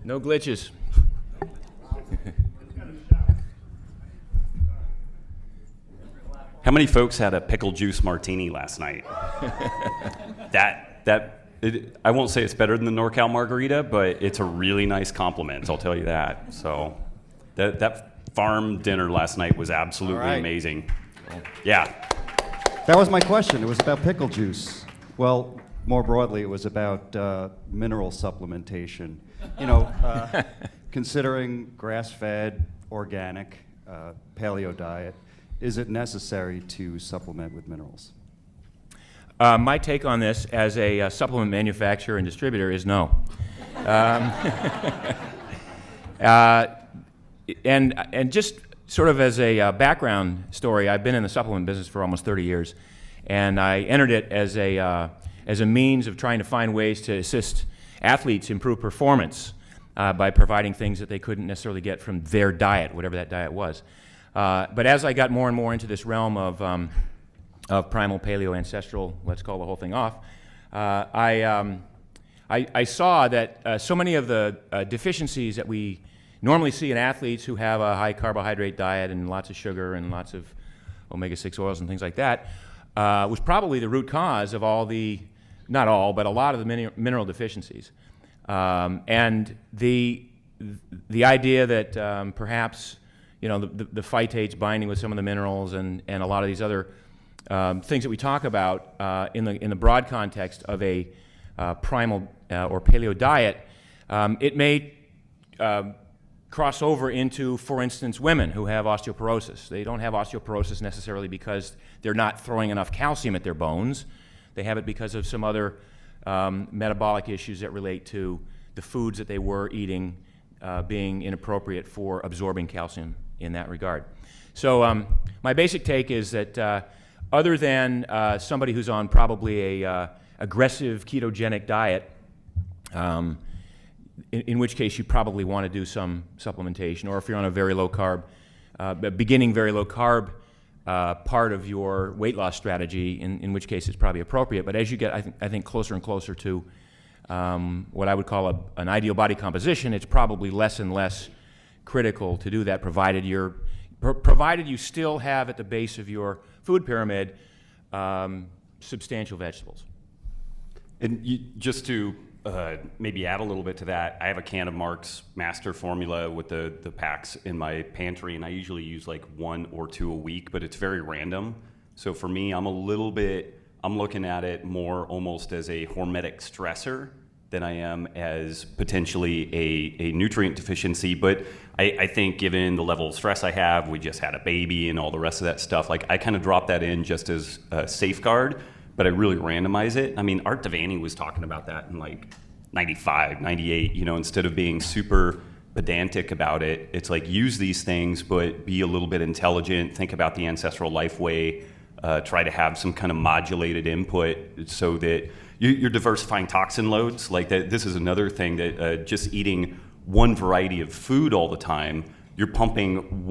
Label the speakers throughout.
Speaker 1: No glitches.
Speaker 2: How many folks had a pickle juice martini last night? I won't say it's better than the NorCal margarita, but it's a really nice compliment, I'll tell you that. So that farm dinner last night was absolutely amazing. Yeah.
Speaker 3: That was my question. It was about pickle juice. Well, more broadly, it was about mineral supplementation. You know, considering grass-fed, organic, paleo diet, is it necessary to supplement with minerals?
Speaker 1: My take on this as a supplement manufacturer and distributor is no. And just sort of as a background story, I've been in the supplement business for almost 30 years, and I entered it as a means of trying to find ways to assist athletes improve performance by providing things that they couldn't necessarily get from their diet, whatever that diet was. But as I got more and more into this realm of primal, paleo, ancestral, let's call the whole thing off, I saw that so many of the deficiencies that we normally see in athletes who have a high carbohydrate diet and lots of sugar and lots of omega-6 oils and things like that was probably the root cause of all the, not all, but a lot of the mineral deficiencies. And the idea that perhaps, you know, the phytates binding with some of the minerals and a lot of these other things that we talk about in the broad context of a primal or paleo diet, it may cross over into, for instance, women who have osteoporosis. They don't have osteoporosis necessarily because they're not throwing enough calcium at their bones. They have it because of some other metabolic issues that relate to the foods that they were eating being inappropriate for absorbing calcium in that regard. So my basic take is that other than somebody who's on probably a aggressive ketogenic diet, in which case you probably want to do some supplementation, or if you're on a very low carb, beginning very low carb part of your weight loss strategy, in which case it's probably appropriate. But as you get, I think closer and closer to what I would call an ideal body composition, it's probably less and less critical to do that, provided you still have at the base of your food pyramid substantial vegetables.
Speaker 2: And just to maybe add a little bit to that, I have a can of Mark's Master Formula with the packs in my pantry, and I usually use like 1 or 2 a week, but it's very random. So for me, I'm looking at it more almost as a hormetic stressor than I am as potentially a nutrient deficiency. But I think given the level of stress I have, we just had a baby and all the rest of that stuff, like I kind of drop that in just as a safeguard, but I really randomize it. I mean, Art Devaney was talking about that in like 95, 98, you know, instead of being super pedantic about it, it's like use these things, but be a little bit intelligent, think about the ancestral life way, try to have some kind of modulated input so that you're diversifying toxin loads. Like that, this is another thing that just eating one variety of food all the time, you're pumping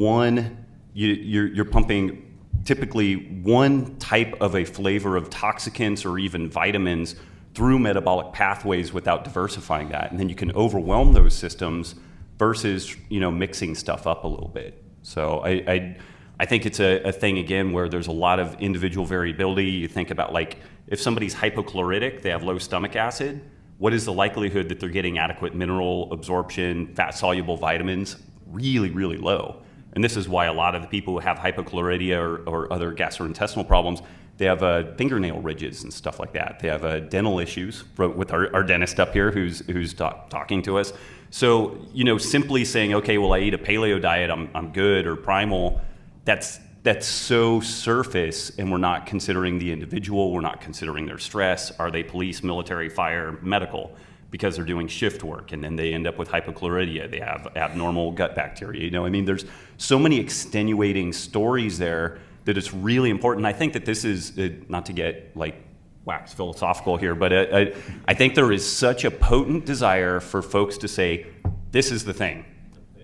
Speaker 2: you're pumping typically one type of a flavor of toxicants or even vitamins through metabolic pathways without diversifying that. And then you can overwhelm those systems versus, you know, mixing stuff up a little bit. So I think it's a thing, again, where there's a lot of individual variability. You think about, like, if somebody's hypochloritic, they have low stomach acid, what is the likelihood that they're getting adequate mineral absorption, fat-soluble vitamins? Really, really low. And this is why a lot of the people who have hypochlorhydria or other gastrointestinal problems, they have fingernail ridges and stuff like that. They have dental issues with our dentist up here who's talking to us. So, you know, simply saying, okay, well, I eat a paleo diet, I'm good, or primal, that's so surface, and we're not considering the individual, we're not considering their stress. Are they police, military, fire, medical? Because they're doing shift work, and then they end up with hypochlorhydria. They have abnormal gut bacteria. You know, I mean, there's so many extenuating stories there that it's really important. I think that this is, not to get like wax philosophical here, but I think there is such a potent desire for folks to say, this is the thing.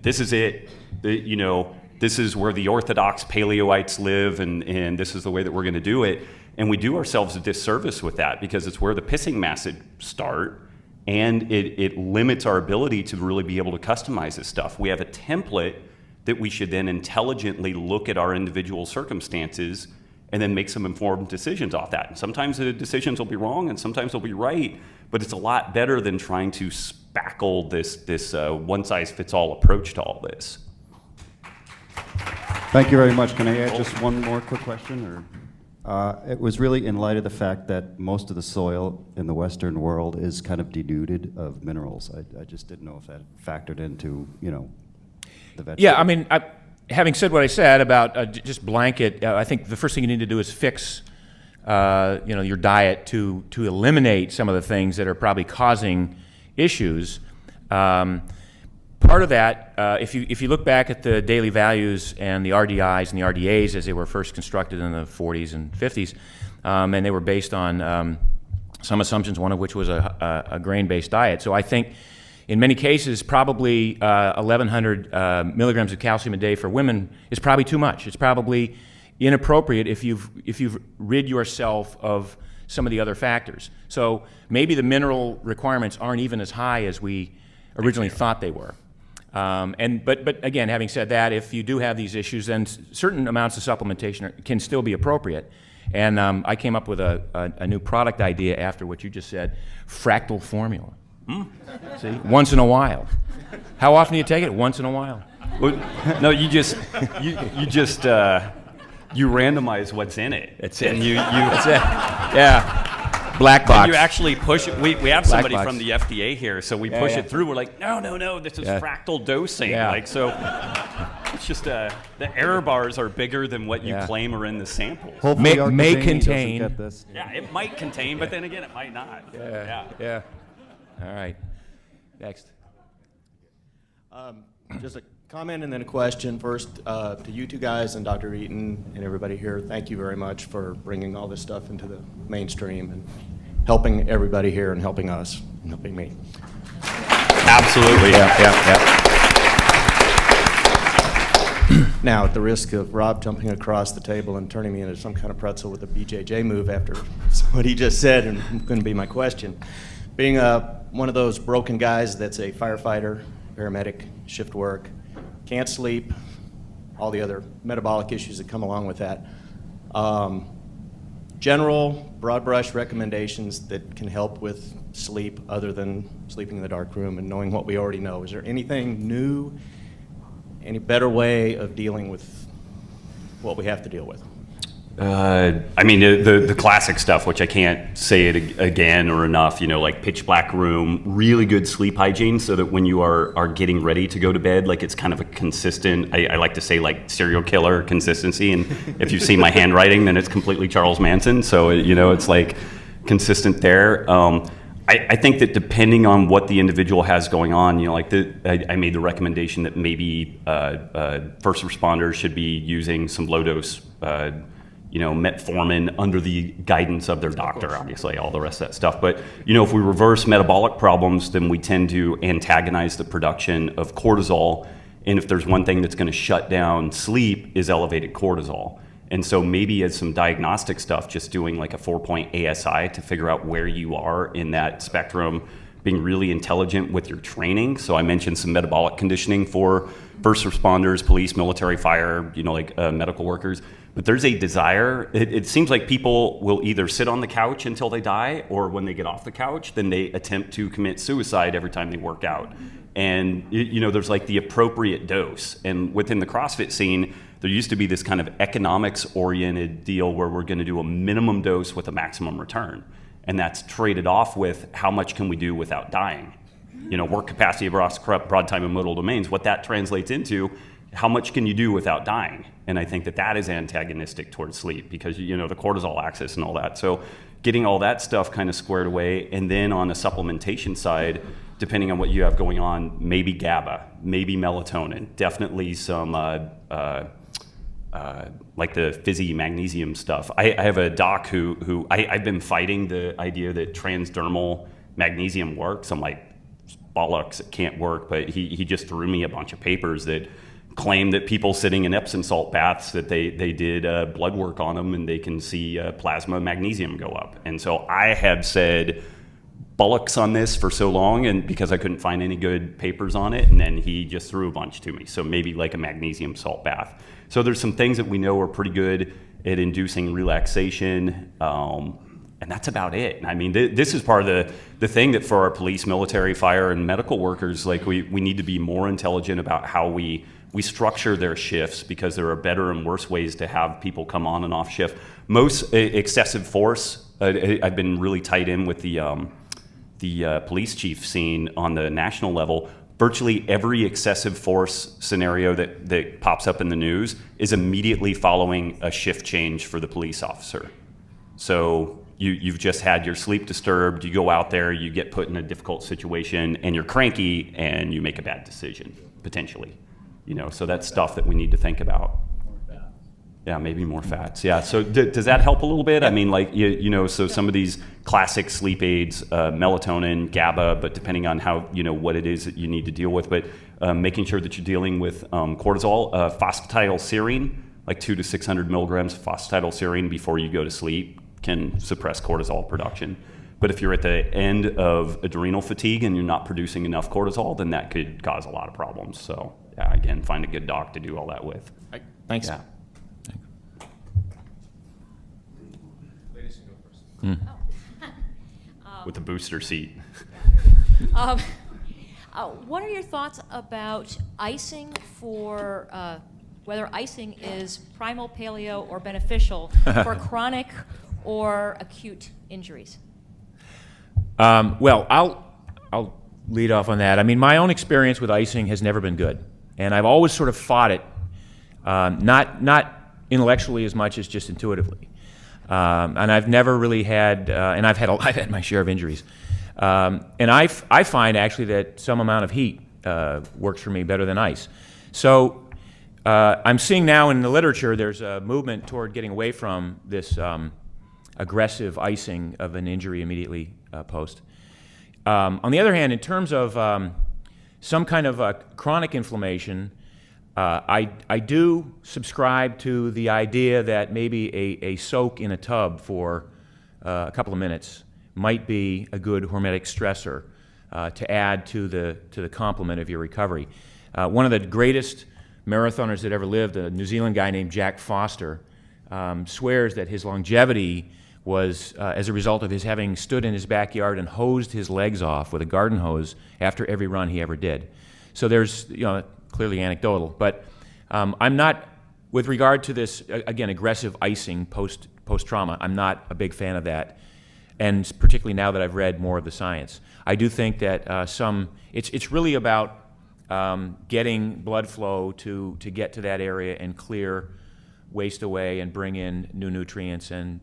Speaker 2: This is it. You know, this is where the Orthodox Paleoites live, and this is the way that we're going to do it. And we do ourselves a disservice with that because it's where the pissing masses start, and it limits our ability to really be able to customize this stuff. We have a template that we should then intelligently look at our individual circumstances and then make some informed decisions off that. And sometimes the decisions will be wrong and sometimes they'll be right, but it's a lot better than trying to spackle this one-size-fits-all approach to all this.
Speaker 3: Thank you very much. Can I add just one more quick question? It was really in light of the fact that most of the soil in the Western world is kind of denuded of minerals. I just didn't know if that factored into, the vegetable.
Speaker 1: Yeah, I mean, having said what I said about just blanket, I think the first thing you need to do is fix, your diet to eliminate some of the things that are probably causing issues. Part of that, if you look back at the daily values and the RDIs and the RDAs as they were first constructed in the 40s and 50s, and they were based on some assumptions, one of which was a grain-based diet. So I think in many cases, probably 1,100 milligrams of calcium a day for women is probably too much. It's probably inappropriate if you've rid yourself of some of the other factors. So maybe the mineral requirements aren't even as high as we originally thought they were. But again, having said that, if you do have these issues, then certain amounts of supplementation can still be appropriate. And I came up with a new product idea after what you just said: fractal formula. See, once in a while. How often do you take it? Once in a while.
Speaker 2: Well, no, you randomize what's in it.
Speaker 1: That's it.
Speaker 2: And
Speaker 1: That's it. Yeah. Black box.
Speaker 2: You actually push it. We have somebody
Speaker 1: box.
Speaker 2: from the FDA here, so we push it through. We're like, no, this is fractal dosing.
Speaker 1: Yeah.
Speaker 2: So it's just the error bars are bigger than what you claim are in the samples.
Speaker 3: Hopefully our
Speaker 1: may
Speaker 3: Kazani doesn't
Speaker 1: contain.
Speaker 3: get this.
Speaker 2: Yeah, it might contain, but then again, it might not.
Speaker 1: Yeah. All right. Next.
Speaker 4: Just a comment and then a question. First, to you two guys and Dr. Eaton and everybody here, thank you very much for bringing all this stuff into the mainstream and helping everybody here and helping us and helping me.
Speaker 2: Absolutely.
Speaker 1: Yeah.
Speaker 4: Now, at the risk of Rob jumping across the table and turning me into some kind of pretzel with a BJJ move after what he just said, and going to be my question. Being one of those broken guys that's a firefighter, paramedic, shift work, can't sleep, all the other metabolic issues that come along with that. General, broad brush recommendations that can help with sleep other than sleeping in the dark room and knowing what we already know. Is there anything new, any better way of dealing with what we have to deal with?
Speaker 2: I mean, the classic stuff, which I can't say it again or enough, like pitch black room, really good sleep hygiene so that when you are getting ready to go to bed, like it's kind of a consistent, I like to say like serial killer consistency. And if you've seen my handwriting, then it's completely Charles Manson. So, it's like consistent there. I think that depending on what the individual has going on, I made the recommendation that maybe first responders should be using some low dose metformin under the guidance of their doctor, obviously, all the rest of that stuff. But, if we reverse metabolic problems, then we tend to antagonize the production of cortisol. And if there's one thing that's going to shut down sleep is elevated cortisol. And so maybe as some diagnostic stuff, just doing like a 4-point ASI to figure out where you are in that spectrum, being really intelligent with your training. So I mentioned some metabolic conditioning for first responders, police, military, fire, medical workers. But there's a desire. It seems like people will either sit on the couch until they die, or when they get off the couch, then they attempt to commit suicide every time they work out. And there's like the appropriate dose. And within the CrossFit scene, there used to be this kind of economics-oriented deal where we're going to do a minimum dose with a maximum return. And that's traded off with how much can we do without dying. Work capacity across broad time and modal domains, what that translates into, how much can you do without dying? And I think that is antagonistic towards sleep because, the cortisol axis and all that. So getting all that stuff kind of squared away. And then on the supplementation side, depending on what you have going on, maybe GABA, maybe melatonin, definitely some like the fizzy magnesium stuff. I have a doc who I've been fighting the idea that transdermal magnesium works. I'm like, bollocks, it can't work. But he just threw me a bunch of papers that claim that people sitting in Epsom salt baths, that they did blood work on them and they can see plasma magnesium go up. And so I had said bullocks on this for so long, and because I couldn't find any good papers on it, and then he just threw a bunch to me. So maybe like a magnesium salt bath. So there's some things that we know are pretty good at inducing relaxation, and that's about it. I mean, this is part of the thing that for our police, military, fire, and medical workers, like we need to be more intelligent about how we structure their shifts, because there are better and worse ways to have people come on and off shift. Most excessive force, I've been really tight in with the police chief scene on the national level. Virtually every excessive force scenario that pops up in the news is immediately following a shift change for the police officer. So you've just had your sleep disturbed, you go out there, you get put in a difficult situation, and you're cranky, and you make a bad decision, potentially. So that's stuff that we need to think about. Yeah, maybe more fats. Yeah, so does that help a little bit? I mean, like, so some of these classic sleep aids, melatonin, GABA, but depending on how, what it is that you need to deal with, but making sure that you're dealing with cortisol, phosphatidylserine, like 200 to 600 milligrams of phosphatidylserine before you go to sleep can suppress cortisol production. But if you're at the end of adrenal fatigue and you're not producing enough cortisol, then that could cause a lot of problems. So, yeah, again, find a good doc to do all that with.
Speaker 4: Thanks.
Speaker 2: Yeah. With a booster seat.
Speaker 5: What are your thoughts about icing for whether icing is primal paleo or beneficial for chronic or acute injuries?
Speaker 1: Well, I'll lead off on that. I mean, my own experience with icing has never been good, and I've always sort of fought it, not intellectually as much as just intuitively. And I've never really had, and I've had my share of injuries. And I find actually that some amount of heat works for me better than ice. So I'm seeing now in the literature there's a movement toward getting away from this aggressive icing of an injury immediately post. On the other hand, in terms of some kind of chronic inflammation, I do subscribe to the idea that maybe a soak in a tub for a couple of minutes might be a good hormetic stressor to add to the complement of your recovery. One of the greatest marathoners that ever lived, a New Zealand guy named Jack Foster, swears that his longevity was as a result of his having stood in his backyard and hosed his legs off with a garden hose after every run he ever did. So there's, clearly anecdotal, but I'm not, with regard to this, again, aggressive icing post-trauma, I'm not a big fan of that, and particularly now that I've read more of the science. I do think that it's really about getting blood flow to get to that area and clear waste away and bring in new nutrients and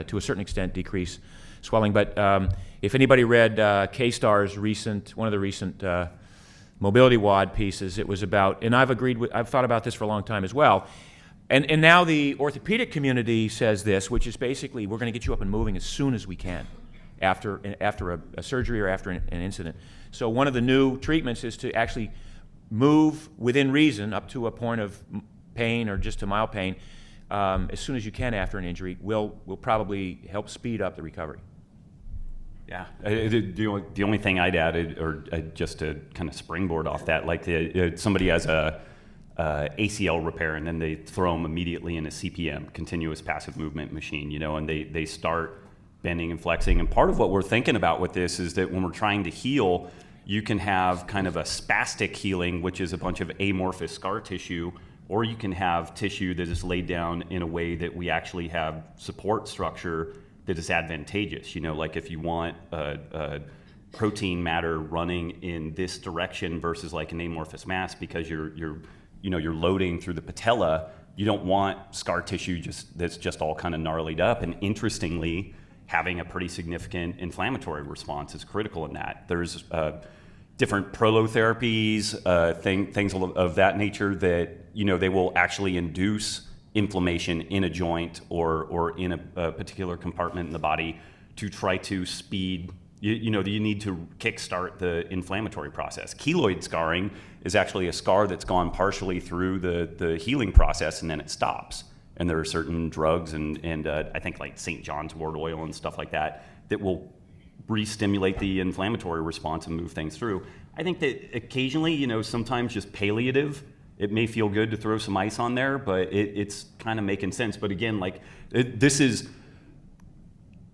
Speaker 1: to a certain extent decrease swelling. But if anybody read K-Star's one of the recent mobility WOD pieces, it was about, and I've thought about this for a long time as well, and now the orthopedic community says this, which is basically we're going to get you up and moving as soon as we can after a surgery or after an incident. So one of the new treatments is to actually move within reason up to a point of pain or just to mild pain as soon as you can after an injury will probably help speed up the recovery.
Speaker 2: Yeah, the only thing I'd add, or just to kind of springboard off that, like somebody has a ACL repair and then they throw them immediately in a CPM, continuous passive movement machine, and they start bending and flexing. And part of what we're thinking about with this is that when we're trying to heal, you can have kind of a spastic healing, which is a bunch of amorphous scar tissue, or you can have tissue that is laid down in a way that we actually have support structure that is advantageous. Like if you want a protein matter running in this direction versus like an amorphous mass, because you're loading through the patella, you don't want scar tissue that's just all kind of gnarlied up. And interestingly, having a pretty significant inflammatory response is critical in that. There's different prolotherapies, things of that nature that they will actually induce inflammation in a joint or in a particular compartment in the body to try to speed you need to kickstart the inflammatory process. Keloid scarring is actually a scar that's gone partially through the healing process and then it stops. And there are certain drugs and I think like St. John's wort oil and stuff like that will re-stimulate the inflammatory response and move things through. I think that occasionally, sometimes just palliative, it may feel good to throw some ice on there, but it's kind of making sense. But again, this is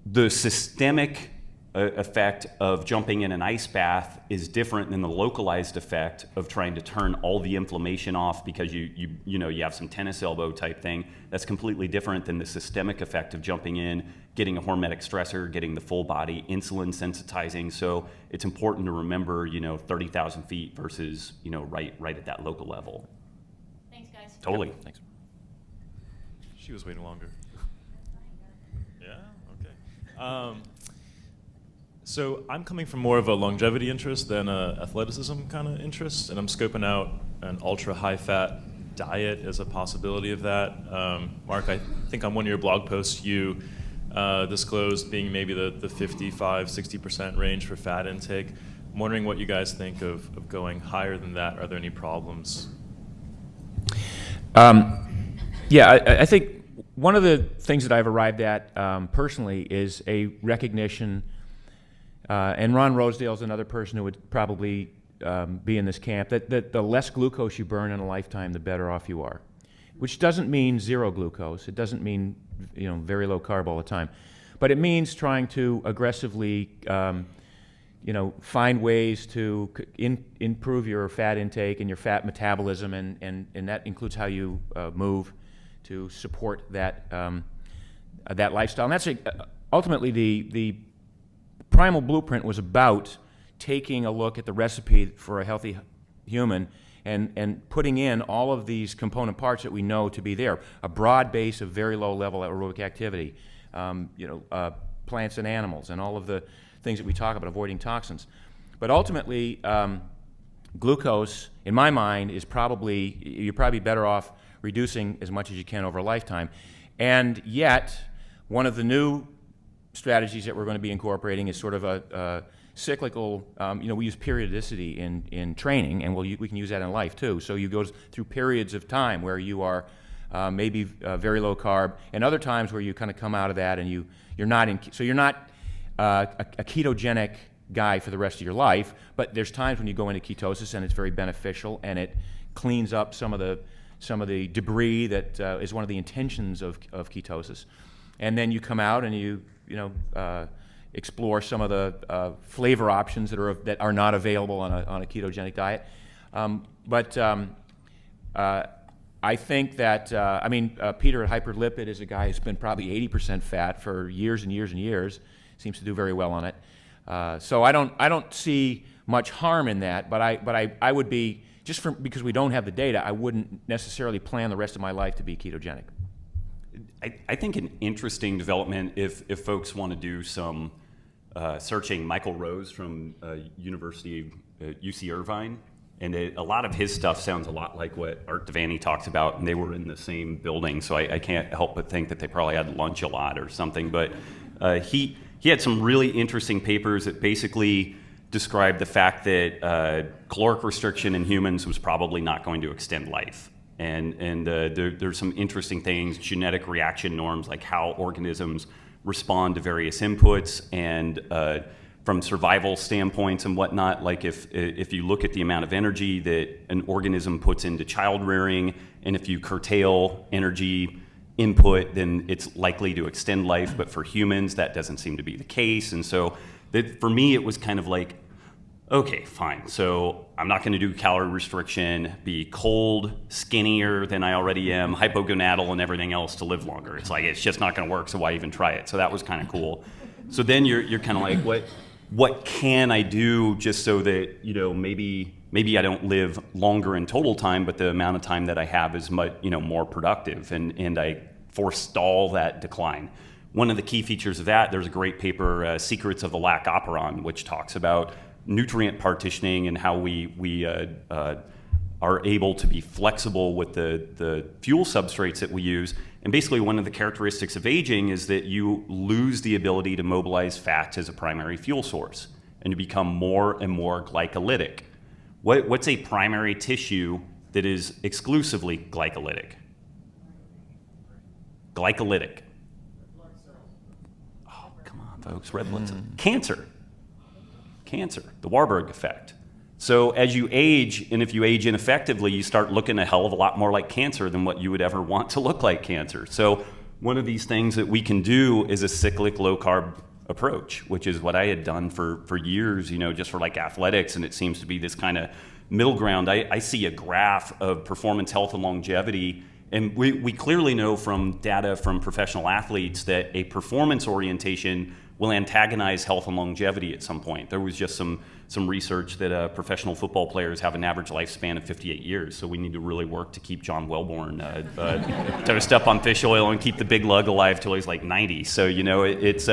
Speaker 2: the systemic effect of jumping in an ice bath is different than the localized effect of trying to turn all the inflammation off because you have some tennis elbow type thing. That's completely different than the systemic effect of jumping in, getting a hormetic stressor, getting the full body insulin sensitizing. So it's important to remember 30,000 feet versus right at that local level.
Speaker 5: Thanks, guys.
Speaker 2: Totally.
Speaker 1: Yep, thanks.
Speaker 6: She was waiting longer. Yeah. Okay. So I'm coming from more of a longevity interest than a athleticism kind of interest, and I'm scoping out an ultra high fat diet as a possibility of that. Mark, I think on one of your blog posts you disclosed being maybe the 55-60% range for fat intake. I'm wondering what you guys think of going higher than that. Are there any problems?
Speaker 1: Yeah, I think one of the things that I've arrived at personally is a recognition. And Ron Rosedale is another person who would probably be in this camp, that the less glucose you burn in a lifetime, the better off you are. Which doesn't mean zero glucose. It doesn't mean very low carb all the time. But it means trying to aggressively find ways to improve your fat intake and your fat metabolism, and that includes how you move to support that lifestyle. And that's ultimately the Primal Blueprint was about taking a look at the recipe for a healthy human and putting in all of these component parts that we know to be there. A broad base of very low level aerobic activity, plants and animals, and all of the things that we talk about, avoiding toxins. But ultimately, glucose, in my mind, you're probably better off reducing as much as you can over a lifetime. And yet, one of the new strategies that we're going to be incorporating is sort of a cyclical, we use periodicity in training, and we can use that in life too. So you go through periods of time where you are maybe very low carb, and other times where you kind of come out of that and you're not a ketogenic guy for the rest of your life, but there's times when you go into ketosis and it's very beneficial and it cleans up some of the debris that is one of the intentions of ketosis. And then you come out and you explore some of the flavor options that are not available on a ketogenic diet. But I think that Peter at Hyperlipid is a guy who's been probably 80% fat for years and years and years. Seems to do very well on it. So I don't see much harm in that. But I would be because we don't have the data, I wouldn't necessarily plan the rest of my life to be ketogenic.
Speaker 2: I think an interesting development, if folks want to do some searching, Michael Rose from University of UC Irvine, and a lot of his stuff sounds a lot like what Art Devaney talks about, and they were in the same building, so I can't help but think that they probably had lunch a lot or something. But he had some really interesting papers that basically described the fact that caloric restriction in humans was probably not going to extend life. And there's some interesting things, genetic reaction norms, like how organisms respond to various inputs, and from survival standpoints and whatnot, like if you look at the amount of energy that an organism puts into child rearing, and if you curtail energy input, then it's likely to extend life. But for humans, that doesn't seem to be the case. And so for me, it was kind of like, okay, fine. So I'm not going to do calorie restriction, be cold, skinnier than I already am, hypogonadal, and everything else to live longer. It's like, it's just not going to work, so why even try it? So that was kind of cool. So then you're kind of like, what can I do just so that, maybe I don't live longer in total time, but the amount of time that I have is much, more productive, and I forestall that decline. One of the key features of that, there's a great paper, Secrets of the Lac Operon, which talks about nutrient partitioning and how we are able to be flexible with the fuel substrates that we use. And basically one of the characteristics of aging is that you lose the ability to mobilize fats as a primary fuel source, and you become more and more glycolytic. What's a primary tissue that is exclusively glycolytic? Glycolytic. Oh, come on, folks. Red blood cells. Cancer. Cancer. The Warburg effect. So as you age, and if you age ineffectively, you start looking a hell of a lot more like cancer than what you would ever want to look like cancer. So one of these things that we can do is a cyclic low-carb approach, which is what I had done for years, just for like athletics, and it seems to be this kind of middle ground. I see a graph of performance, health, and longevity, and we clearly know from data from professional athletes that a performance orientation will antagonize health and longevity at some point. There was just some research that professional football players have an average lifespan of 58 years, so we need to really work to keep John Welborn toast up on fish oil and keep the big lug alive till he's like 90. So, it's...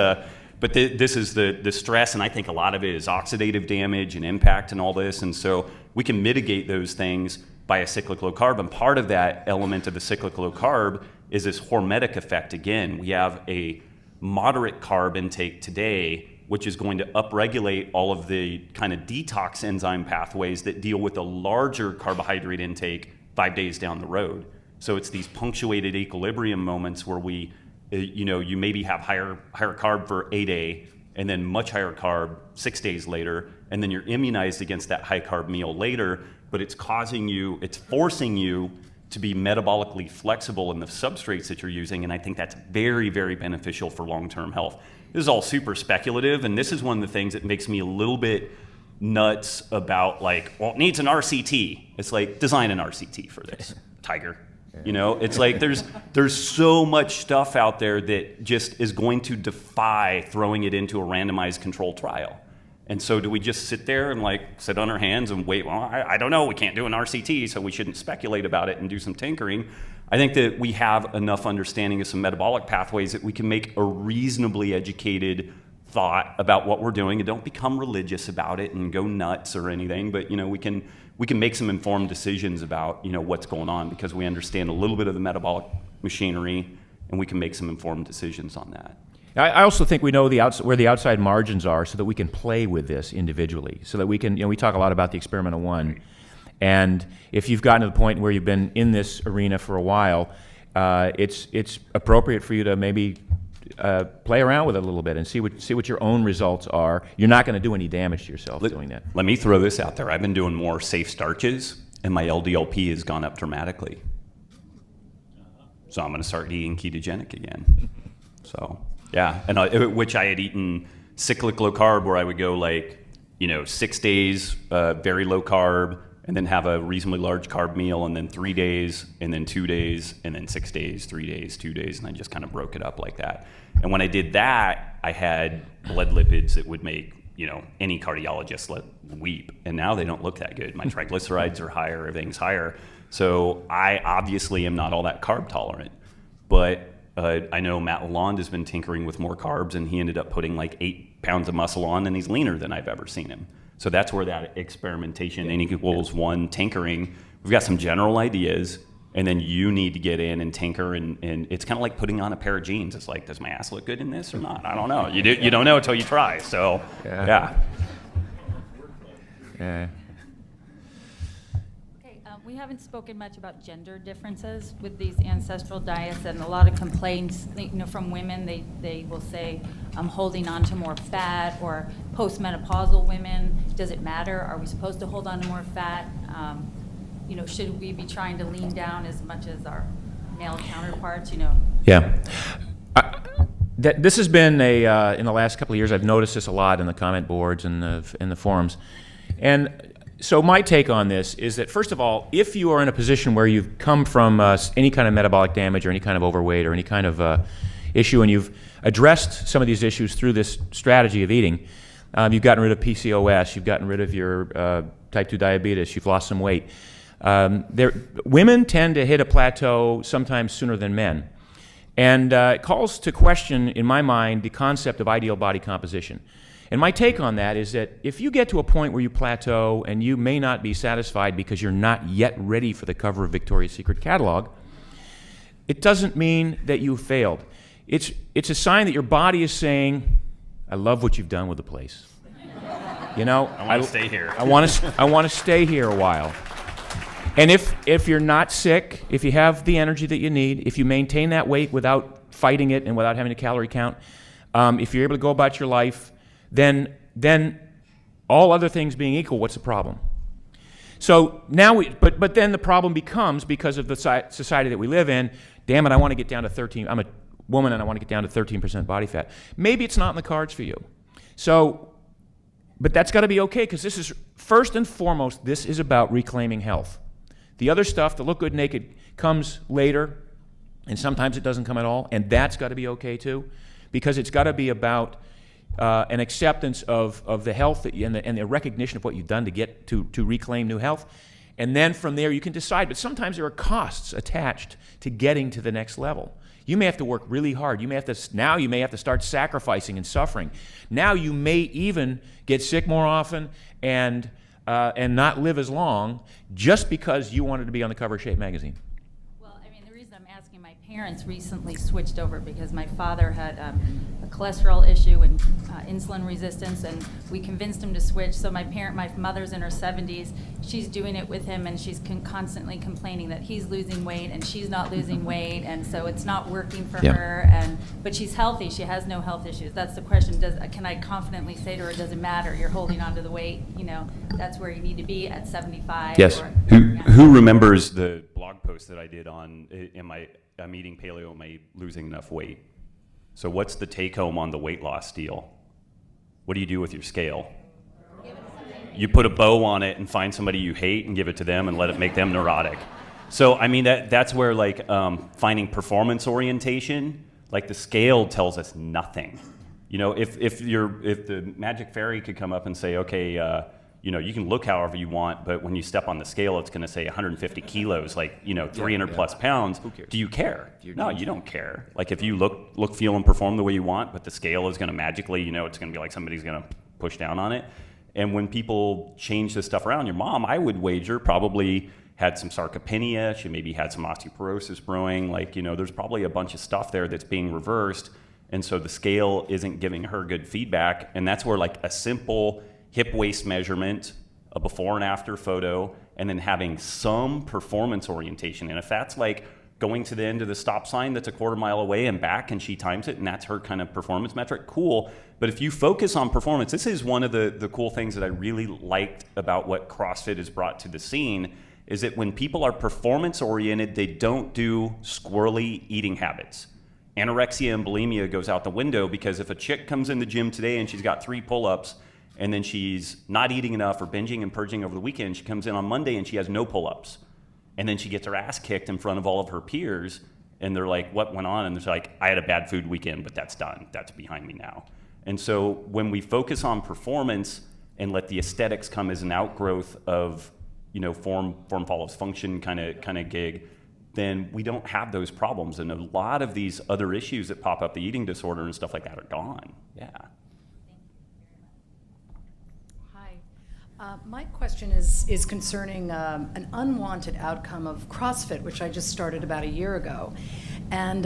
Speaker 2: But this is the stress, and I think a lot of it is oxidative damage and impact and all this, and so we can mitigate those things by a cyclic low carb, and part of that element of the cyclic low carb is this hormetic effect again. We have a moderate carb intake today, which is going to upregulate all of the kind of detox enzyme pathways that deal with a larger carbohydrate intake 5 days down the road. So it's these punctuated equilibrium moments where we you maybe have higher carb for a day and then much higher carb 6 days later, and then you're immunized against that high carb meal later, but it's forcing you to be metabolically flexible in the substrates that you're using, and I think that's very, very beneficial for long-term health. This is all super speculative, and this is one of the things that makes me a little bit nuts about it needs an RCT. It's like, design an RCT for this, Tiger. It's like there's so much stuff out there that just is going to defy throwing it into a randomized controlled trial. And so do we just sit there and sit on our hands and wait? Well, I don't know. We can't do an RCT, so we shouldn't speculate about it and do some tinkering. I think that we have enough understanding of some metabolic pathways that we can make a reasonably educated thought about what we're doing, and don't become religious about it and go nuts or anything. But we can make some informed decisions about what's going on, because we understand a little bit of the metabolic machinery, and we can make some informed decisions on that.
Speaker 1: I also think we know where the outside margins are, so that we can play with this individually, so that we can, we talk a lot about the experiment of one, and if you've gotten to the point where you've been in this arena for a while, it's appropriate for you to maybe play around with it a little bit and see what your own results are. You're not going to do any damage to yourself doing that.
Speaker 2: Let me throw this out there. I've been doing more safe starches, and my LDLP has gone up dramatically. So I'm going to start eating ketogenic again. So yeah, and which I had eaten cyclic low carb, where I would go 6 days very low carb, and then have a reasonably large carb meal, and then 3 days, and then 2 days, and then 6 days, 3 days, 2 days, and I just kind of broke it up like that. And when I did that, I had blood lipids that would make any cardiologist weep, and now they don't look that good. My triglycerides are higher, everything's higher. So I obviously am not all that carb tolerant, but I know Matt Lalonde has been tinkering with more carbs, and he ended up putting 8 pounds of muscle on, and he's leaner than I've ever seen him. So that's where that experimentation, N=1 tinkering, we've got some general ideas, and then you need to get in and tinker, and it's kind of like putting on a pair of jeans. It's like, does my ass look good in this or not? I don't know. You don't know until you try. So yeah.
Speaker 7: Okay, we haven't spoken much about gender differences with these ancestral diets, and a lot of complaints, from women. They will say, I'm holding on to more fat, or postmenopausal women. Does it matter? Are we supposed to hold on to more fat? Should we be trying to lean down as much as our male counterparts?
Speaker 1: Yeah. This has been in the last couple of years, I've noticed this a lot in the comment boards and the forums. And so my take on this is that, first of all, if you are in a position where you've come from any kind of metabolic damage or any kind of overweight or any kind of issue, and you've addressed some of these issues through this strategy of eating, you've gotten rid of PCOS, you've gotten rid of your type 2 diabetes, you've lost some weight. Women tend to hit a plateau sometimes sooner than men. And it calls to question, in my mind, the concept of ideal body composition. And my take on that is that if you get to a point where you plateau and you may not be satisfied because you're not yet ready for the cover of Victoria's Secret catalog, it doesn't mean that you failed. It's a sign that your body is saying, I love what you've done with the place. You know,
Speaker 2: I want to stay here.
Speaker 1: I want to stay here a while. And if you're not sick, if you have the energy that you need, if you maintain that weight without fighting it and without having a calorie count, if you're able to go about your life, then all other things being equal, what's the problem? So now but then the problem becomes, because of the society that we live in, damn it, I want to get down to 13. I'm a woman and I want to get down to 13% body fat. Maybe it's not in the cards for you. So, but that's got to be okay, because this is, first and foremost, this is about reclaiming health. The other stuff, the look good naked, comes later, and sometimes it doesn't come at all, and that's got to be okay too, because it's got to be about an acceptance of the health and the recognition of what you've done to get to reclaim new health. And then from there you can decide, but sometimes there are costs attached to getting to the next level. You may have to work really hard. Now you may have to start sacrificing and suffering. Now you may even get sick more often and not live as long just because you wanted to be on the cover of Shape magazine.
Speaker 7: Well, I mean, the reason I'm asking, my parents recently switched over because my father had a cholesterol issue and insulin resistance, and we convinced him to switch. So my mother's in her 70s. She's doing it with him, and she's constantly complaining that he's losing weight and she's not losing weight, and so it's not working for her. But she's healthy. She has no health issues. That's the question. Can I confidently say to her, it doesn't matter. You're holding on to the weight. You know, that's where you need to be at 75.
Speaker 1: Yes.
Speaker 2: Who remembers the blog post that I did on I'm eating paleo, am I losing enough weight? So what's the take home on the weight loss deal? What do you do with your scale? You put a bow on it and find somebody you hate and give it to them and let it make them neurotic. So I mean, that's where like finding performance orientation, like the scale tells us nothing. You know, if the magic fairy could come up and say, okay, you know, you can look however you want, but when you step on the scale, it's going to say 150 kilos, like, you know, 300 plus pounds.
Speaker 1: Who cares?
Speaker 2: Do you care? No, you don't care. Like, if you look, feel, and perform the way you want, but the scale is going to magically, you know, it's going to be like somebody's going to push down on it. And when people change this stuff around, your mom, I would wager, probably had some sarcopenia. She maybe had some osteoporosis brewing. Like, you know, there's probably a bunch of stuff there that's being reversed. And so the scale isn't giving her good feedback. And that's where, like, a simple hip waist measurement, a before and after photo, and then having some performance orientation. And if that's like going to the end of the stop sign that's a quarter mile away and back, and she times it, and that's her kind of performance metric, cool. But if you focus on performance, this is one of the cool things that I really liked about what CrossFit has brought to the scene, is that when people are performance oriented, they don't do squirrely eating habits. Anorexia and bulimia goes out the window, because if a chick comes in the gym today and she's got 3 pull-ups, and then she's not eating enough or binging and purging over the weekend, she comes in on Monday and she has no pull-ups. And then she gets her ass kicked in front of all of her peers, and they're like, what went on? And they're like, I had a bad food weekend, but that's done. That's behind me now. And so when we focus on performance and let the aesthetics come as an outgrowth of, you know, form follows function kind of gig, then we don't have those problems. And a lot of these other issues that pop up, the eating disorder and stuff like that, are gone. Yeah.
Speaker 8: My question is concerning an unwanted outcome of CrossFit, which I just started about a year ago. And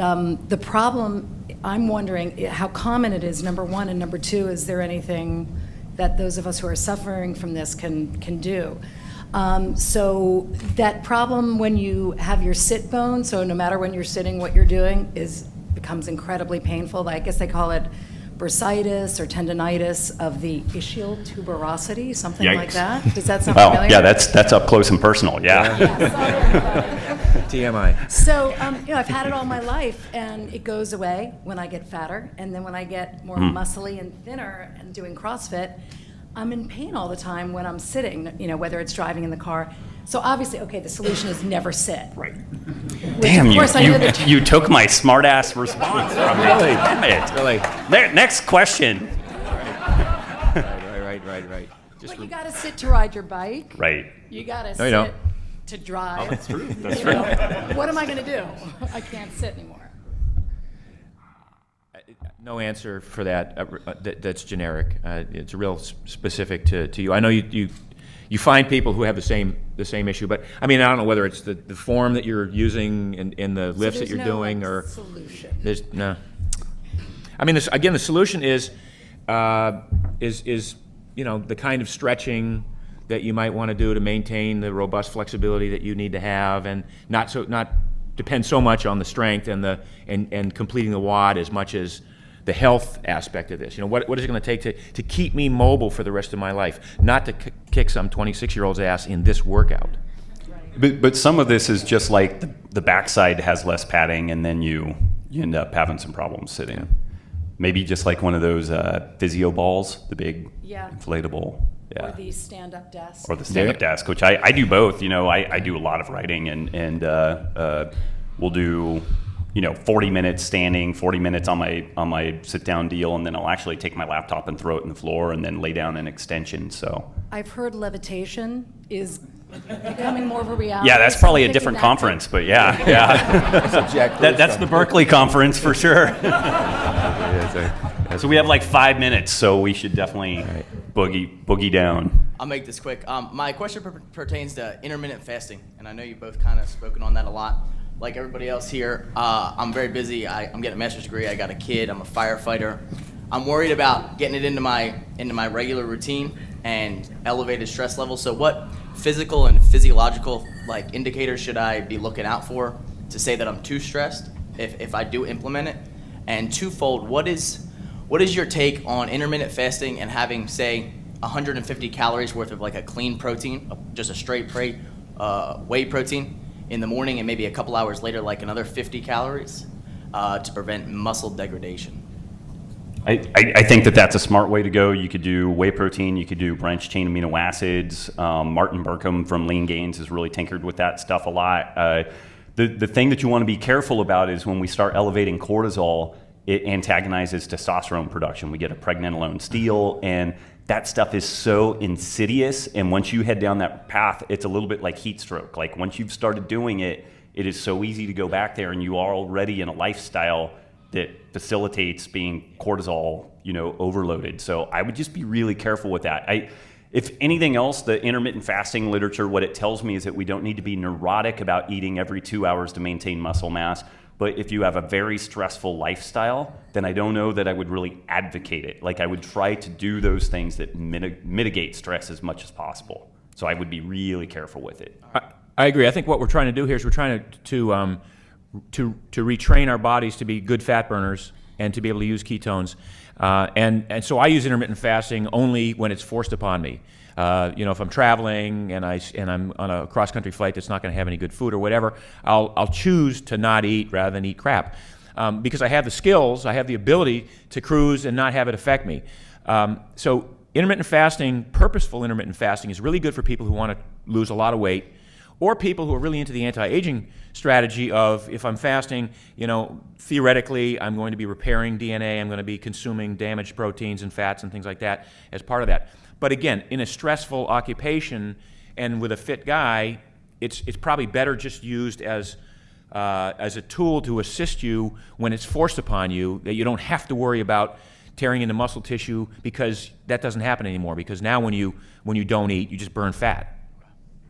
Speaker 8: the problem, I'm wondering how common it is, number one, and number two, is there anything that those of us who are suffering from this can do? So that problem when you have your sit bone, so no matter when you're sitting, what you're doing becomes incredibly painful. I guess they call it bursitis or tendonitis of the ischial tuberosity, something like that. Does that sound familiar?
Speaker 2: Yeah, that's up close and personal. Yeah.
Speaker 1: TMI.
Speaker 8: So, you know, I've had it all my life, and it goes away when I get fatter, and then when I get more muscly and thinner and doing CrossFit, I'm in pain all the time when I'm sitting, you know, whether it's driving in the car. So obviously, okay, the solution is never sit.
Speaker 2: Right.
Speaker 8: Which,
Speaker 2: Damn,
Speaker 8: of course, I know that
Speaker 2: you took my smart-ass response from me.
Speaker 1: Really?
Speaker 2: Damn it.
Speaker 1: Really?
Speaker 2: Next question.
Speaker 1: Right.
Speaker 8: But you got to sit to ride your bike.
Speaker 2: Right.
Speaker 8: You got to
Speaker 1: you
Speaker 8: sit
Speaker 1: don't.
Speaker 8: to drive.
Speaker 2: That's true. That's
Speaker 8: You
Speaker 2: true.
Speaker 8: know, what am I going to do? I can't sit anymore.
Speaker 1: No answer for that. That's generic. It's real specific to you. I know you find people who have the same issue, but I mean, I don't know whether it's the form that you're using in the lifts that you're doing, or
Speaker 8: solution.
Speaker 1: there's no. I mean, the solution is the kind of stretching that you might want to do to maintain the robust flexibility that you need to have, and not depend so much on the strength and completing the WOD as much as the health aspect of this. What is it going to take to keep me mobile for the rest of my life, not to kick some 26-year-old's ass in this workout.
Speaker 2: But some of this is just like the backside has less padding, and then you end up having some problems sitting.
Speaker 1: Yeah.
Speaker 2: Maybe just like one of those physio balls, the big inflatable. Yeah.
Speaker 8: Or the stand-up desk.
Speaker 2: Or the stand-up desk, which I do both. I do a lot of writing, and we'll do 40 minutes standing, 40 minutes on my sit-down deal, and then I'll actually take my laptop and throw it in the floor and then lay down an extension. So
Speaker 8: I've heard levitation is becoming more of a reality.
Speaker 2: yeah, that's probably a different conference, but yeah. That's the Berkeley conference for sure. So we have like 5 minutes, so we should definitely boogie down.
Speaker 9: I'll make this quick. My question pertains to intermittent fasting, and I know you've both kind of spoken on that a lot. Like everybody else here, I'm very busy. I'm getting a master's degree. I got a kid. I'm a firefighter. I'm worried about getting it into my regular routine and elevated stress levels. So what physical and physiological indicators should I be looking out for to say that I'm too stressed if I do implement it? And twofold, what is your take on intermittent fasting and having, say, 150 calories worth of a clean protein, just a straight whey protein in the morning, and maybe a couple hours later another 50 calories to prevent muscle degradation?
Speaker 2: I think that's a smart way to go. You could do whey protein, you could do branched chain amino acids. Martin Burkham from Lean Gains has really tinkered with that stuff a lot. The thing that you want to be careful about is when we start elevating cortisol, it antagonizes testosterone production. We get a pregnenolone steal, and that stuff is so insidious. And once you head down that path, it's a little bit like heat stroke. Like once you've started doing it, it is so easy to go back there, and you are already in a lifestyle that facilitates being cortisol, overloaded. So I would just be really careful with that. If anything else, the intermittent fasting literature, what it tells me is that we don't need to be neurotic about eating every 2 hours to maintain muscle mass. But if you have a very stressful lifestyle, then I don't know that I would really advocate it. I would try to do those things that mitigate stress as much as possible. So I would be really careful with it.
Speaker 1: I agree. I think what we're trying to do here is we're trying to retrain our bodies to be good fat burners and to be able to use ketones. And so I use intermittent fasting only when it's forced upon me. If I'm traveling and I'm on a cross-country flight that's not going to have any good food or whatever, I'll choose to not eat rather than eat crap, because I have the skills, I have the ability to cruise and not have it affect me. So intermittent fasting, purposeful intermittent fasting, is really good for people who want to lose a lot of weight, or people who are really into the anti-aging strategy of, if I'm fasting, theoretically I'm going to be repairing DNA, I'm going to be consuming damaged proteins and fats and things like that as part of that. But again, in a stressful occupation and with a fit guy, it's probably better just used as a tool to assist you when it's forced upon you, that you don't have to worry about tearing into muscle tissue, because that doesn't happen anymore. Because now when you don't eat, you just burn fat.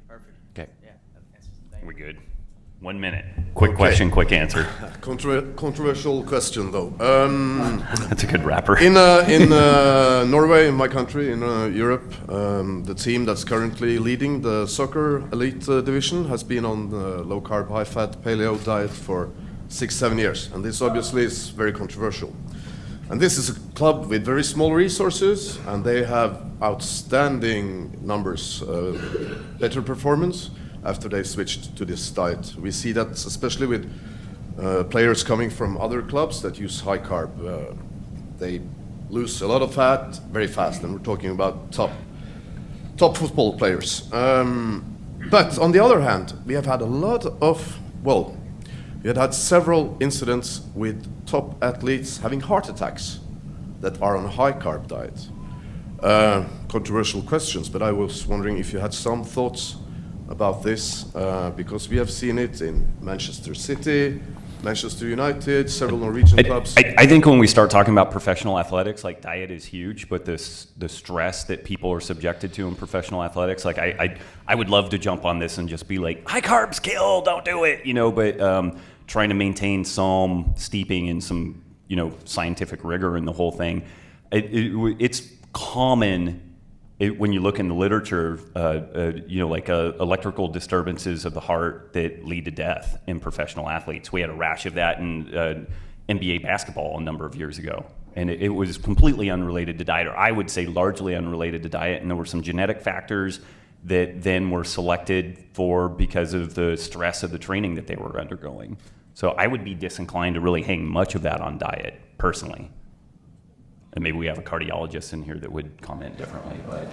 Speaker 9: Perfect.
Speaker 1: Okay.
Speaker 9: Yeah, that's thank you.
Speaker 2: We're good. 1 minute. Quick question, quick answer.
Speaker 10: Controversial question, though.
Speaker 2: That's a good rapper.
Speaker 10: In Norway, in my country, in Europe, the team that's currently leading the soccer elite division has been on the low-carb, high-fat paleo diet for 6-7 years. And this obviously is very controversial. And this is a club with very small resources, and they have outstanding numbers, better performance after they switched to this diet. We see that especially with players coming from other clubs that use high carb. They lose a lot of fat very fast, and we're talking about top football players. But on the other hand, we have had we had several incidents with top athletes having heart attacks that are on a high carb diet. Controversial questions, but I was wondering if you had some thoughts about this, because we have seen it in Manchester City, Manchester United, several Norwegian clubs.
Speaker 2: I think when we start talking about professional athletics, like diet is huge, but the stress that people are subjected to in professional athletics, like I would love to jump on this and just be like, high carbs kill, don't do it, but trying to maintain some steeping and some, scientific rigor in the whole thing, it's common. When you look in the literature, like electrical disturbances of the heart that lead to death in professional athletes. We had a rash of that in NBA basketball a number of years ago. And it was completely unrelated to diet, or I would say largely unrelated to diet. And there were some genetic factors that then were selected for because of the stress of the training that they were undergoing. So I would be disinclined to really hang much of that on diet, personally. And maybe we have a cardiologist in here that would comment differently. But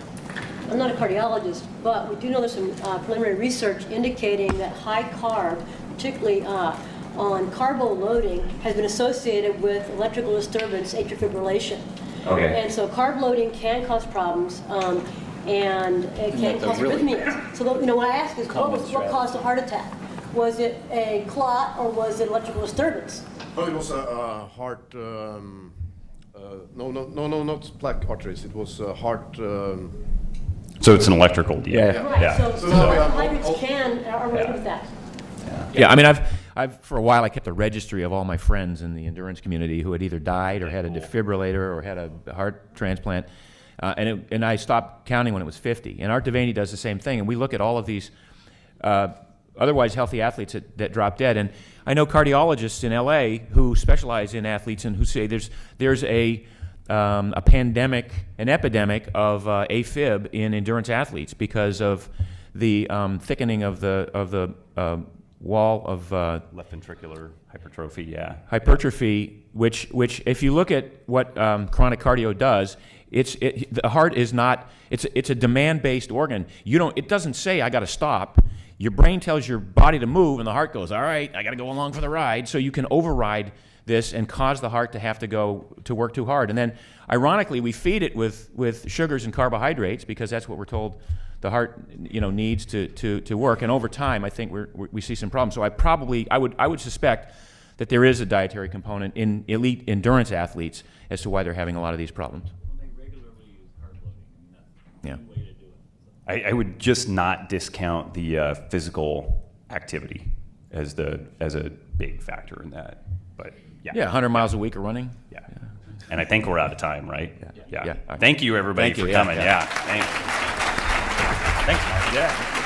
Speaker 11: I'm not a cardiologist, but we do know there's some preliminary research indicating that high carb, particularly on carbo loading, has been associated with electrical disturbance, atrial fibrillation.
Speaker 2: Okay.
Speaker 11: And so carb loading can cause problems, and it can cause arrhythmias. So what I ask is, what caused the heart attack? Was it a clot or was it electrical disturbance?
Speaker 10: Oh, it was a heart. No, not plaque arteries. It was heart.
Speaker 2: so it's an electrical deal.
Speaker 1: Yeah.
Speaker 11: Right. So
Speaker 10: So now we have-
Speaker 11: carbohydrates are related with that.
Speaker 1: Yeah, I mean, I've for a while I kept a registry of all my friends in the endurance community who had either died or had a defibrillator or had a heart transplant, and I stopped counting when it was 50. And Art Devaney does the same thing, and we look at all of these otherwise healthy athletes that drop dead. And I know cardiologists in LA who specialize in athletes and who say there's a pandemic, an epidemic of AFib in endurance athletes because of the thickening of the wall of
Speaker 2: Left ventricular hypertrophy, yeah.
Speaker 1: hypertrophy, which if you look at what chronic cardio does, the heart is not, it's a demand-based organ. It doesn't say I got to stop. Your brain tells your body to move, and the heart goes, all right, I got to go along for the ride. So you can override this and cause the heart to have to go to work too hard. And then, ironically, we feed it with sugars and carbohydrates because that's what we're told the heart needs to work. And over time, I think we see some problems. So I would suspect that there is a dietary component in elite endurance athletes as to why they're having a lot of these problems.
Speaker 6: They regularly use carb loading.
Speaker 1: Yeah.
Speaker 6: Way to do it.
Speaker 2: I would just not discount the physical activity as a big factor in that. But
Speaker 1: Yeah, 100 miles a week of running.
Speaker 2: Yeah. And I think we're out of time, right?
Speaker 1: Yeah.
Speaker 2: Thank you, everybody,
Speaker 1: Thank you.
Speaker 2: for
Speaker 1: Yeah,
Speaker 2: coming.
Speaker 1: yeah.
Speaker 2: Yeah. Thanks. Thanks, Mark.
Speaker 1: Yeah.